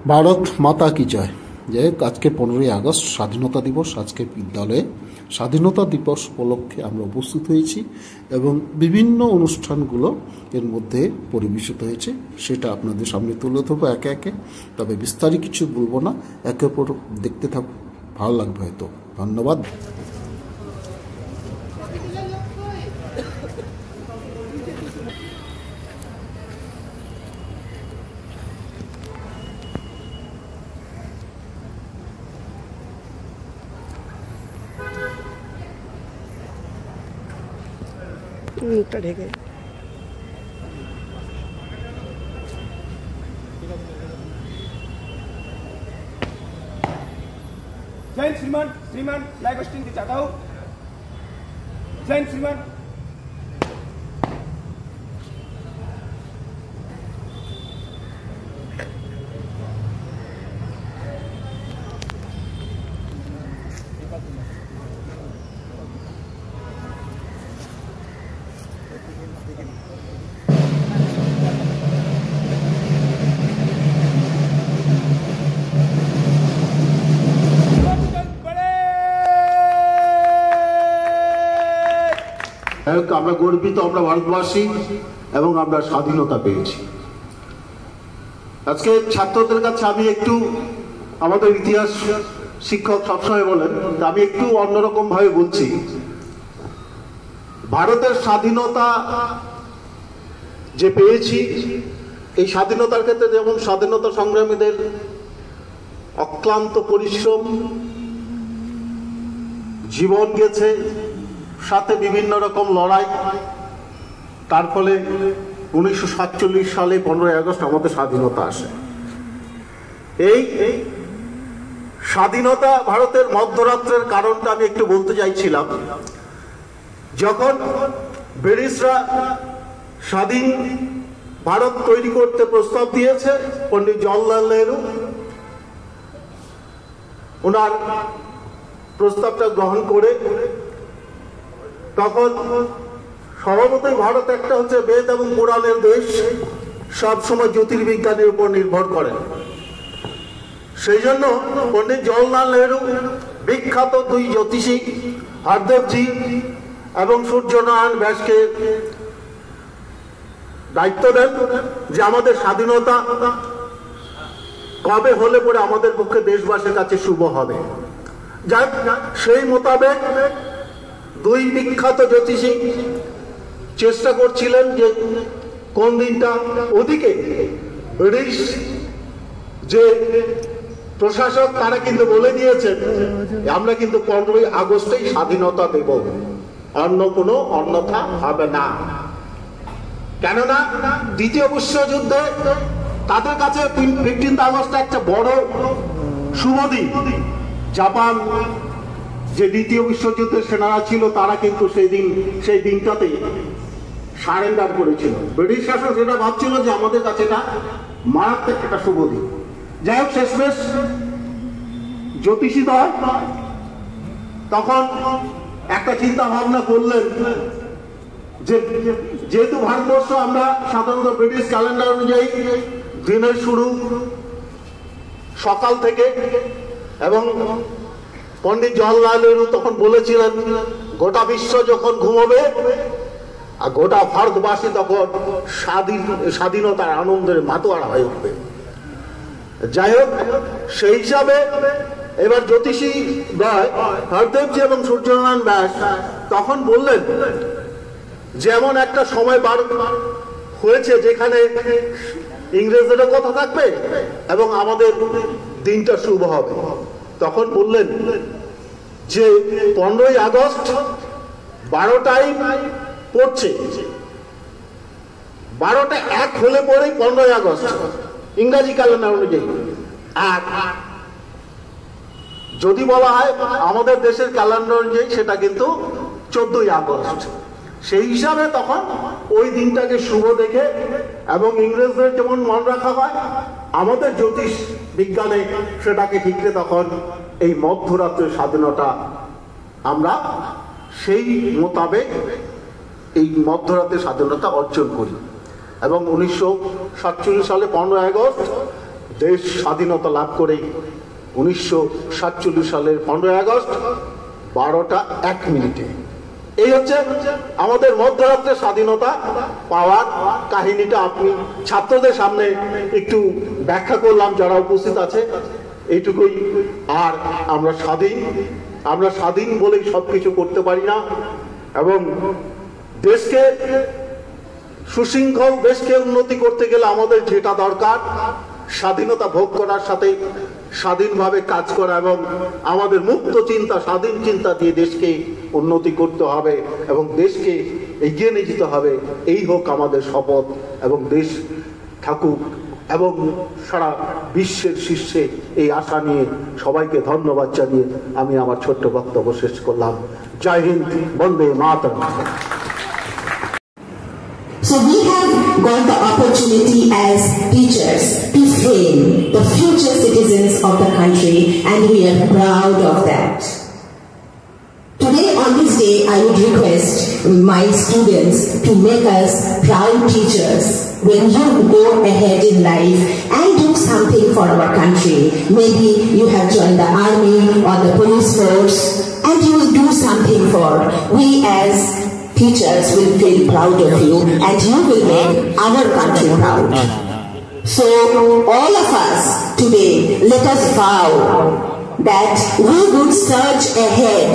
ভারত মাতা কি জয়। যাই হোক, আজকে 15ই আগস্ট স্বাধীনতা দিবস। আজকে বিদ্যালয়ে স্বাধীনতা দিবস উপলক্ষে আমরা উপস্থিত হয়েছি এবং বিভিন্ন অনুষ্ঠানগুলো এর মধ্যে পরিবেশিত হয়েছে, সেটা আপনাদের সামনে তুলে ধরবো একে একে। তবে বিস্তারিত কিছু বলবো না, একে অপর দেখতে থাকুন, ভালো লাগবে হয়তো। ধন্যবাদ। মুখটা ঢেকে जैन श्रीमान श्रीमान लाइव स्ट्रीम की चाहता हूँ। जैन श्रीमान আমরা গর্বিত, আমরা ভারতবাসী এবং আমরা স্বাধীনতা পেয়েছি। আজকে ছাত্রদের কাছে আমি একটু, আমাদের ইতিহাস শিক্ষক সবসময় বলেন, আমি একটু অন্যরকম ভাবে বলছি। ভারতের স্বাধীনতা যে পেয়েছি, এই স্বাধীনতার ক্ষেত্রে যেমন স্বাধীনতা সংগ্রামীদের অক্লান্ত পরিশ্রম, জীবন গেছে, সাথে বিভিন্ন রকম লড়াই, তার ফলে 1947 সালে 15ই আগস্ট আমাদের স্বাধীনতা আসে। এই স্বাধীনতা ভারতের মধ্যরাত্রের কারণটা আমি একটু বলতে চাইছিলাম। যখন ব্রিটিশরা স্বাধীন ভারত তৈরি করতে প্রস্তাব দিয়েছে, পণ্ডিত জওহরলাল নেহরু ওনার প্রস্তাবটা গ্রহণ করে, তখন স্বভাবতই ভারত একটা হচ্ছে বেদ এবং পুরাণের দেশ, সবসময় জ্যোতির্বিজ্ঞানের উপর নির্ভর করে। সেই জন্য পণ্ডিত জওহরলাল নেহরু বিখ্যাত দুই জ্যোতিষী হরদেবজি এবং সূর্যনারায়ণ ব্যাসকে দায়িত্ব দেন যে আমাদের স্বাধীনতা কবে হলে পরে আমাদের পক্ষে দেশবাসীর কাছে শুভ হবে। যাক, সেই মোতাবেক দুই বিখ্যাত জ্যোতিষী চেষ্টা করছিলেন যে কোন দিনটা, ওদিকে ব্রিটিশ যে প্রশাসক তারা কিন্তু বলে দিয়েছেন আমরা কিন্তু 15ই আগস্টেই স্বাধীনতা দেব, অন্য কোনো অন্যথা হবে না। কেননা দ্বিতীয় বিশ্বযুদ্ধে তাদের কাছে 15 আগস্ট একটা বড় শুভ দিন। জাপান যে দ্বিতীয় বিশ্বযুদ্ধের সেনারা ছিল, তারা কিন্তু সেই দিনটাতে সারেন্ডার করেছিল। ব্রিটিশ শাসক সেটা ভাবছিল যে আমাদের কাছে এটা মারাত্মক একটা শুভ দিন। যাই হোক, শেষমেশ জ্যোতিষী দল তখন একটা চিন্তা ভাবনা করলেন যে যেহেতু ভারতবর্ষ আমরা সাধারণত ব্রিটিশ ক্যালেন্ডার অনুযায়ী দিনের শুরু সকাল থেকে, এবং পণ্ডিত জওহরলাল নেহরু তখন বলেছিলেন গোটা বিশ্ব যখন ঘুমোবে আর গোটা ভারতবাসী তখন স্বাধীনতার আনন্দের মাতোয়ারা হয়ে উঠবে। যাই হোক, সেই হিসাবে এবার জ্যোতিষী দ্বয় হরদেবজি এবং সূর্যনারায়ণ ব্যাস তখন বললেন যেমন একটা সময় বার হয়েছে যেখানে ইংরেজদেরও কথা থাকবে এবং আমাদের দিনটা শুভ হবে। তখন বললেন যে 15ই আগস্ট 12টায় পড়ছে, 12টা 1 হলে পরেই 15ই আগস্ট ইংরাজি ক্যালেন্ডার অনুযায়ী। আর যদি বলা হয় আমাদের দেশের ক্যালেন্ডার অনুযায়ী সেটা কিন্তু 14ই আগস্ট। সেই হিসাবে তখন ওই দিনটাকে শুভ দেখে, এবং ইংরেজদের যেমন মনে রাখা হয়, আমাদের জ্যোতিষ বিজ্ঞানে সেটাকে ঠিকরে তখন এই মধ্যরাত্রের স্বাধীনতা আমরা সেই মোতাবেক এই মধ্যরাতের স্বাধীনতা অর্জন করি। এবং 1947 সালে 15 আগস্ট দেশ স্বাধীনতা লাভ করেই 1947 সালের 15ই আগস্ট 12টা 1 মিনিটে। এই হচ্ছে আমাদের মধ্যরাত্রে স্বাধীনতা পাওয়ার কাহিনীটা আপনি ছাত্রদের সামনে একটু ব্যাখ্যা করলাম, যারা উপস্থিত আছে এইটুকুই। আর আমরা স্বাধীন বলেই সবকিছু করতে পারি না, এবং দেশকে সুশৃঙ্খল, দেশকে উন্নতি করতে গেলে আমাদের যেটা দরকার স্বাধীনতা ভোগ করার সাথে স্বাধীনভাবে কাজ করা, এবং আমাদের মুক্ত চিন্তা, স্বাধীন চিন্তা দিয়ে দেশকে উন্নতি করতে হবে এবং দেশকে এগিয়ে নিয়ে যেতে হবে। এই হোক আমাদের শপথ, এবং দেশ থাকুক এবং সারা বিশ্বের শীর্ষে, এই আশা নিয়ে সবাইকে ধন্যবাদ জানিয়ে আমি আমার ছোট্ট বক্তব্য শেষ করলাম। জয় হিন্দ, বন্দে মাতরম। So we have got the opportunity as teachers to frame the future citizens of the country, and we are proud of that. Today on this day, I would request my students to make us proud teachers. When you go ahead in life and do something for our country, maybe you have joined the army or the police force, and you will do something for, we as teachers will feel proud of you, and you will make our country proud. So all of us today, let us vow that we would surge ahead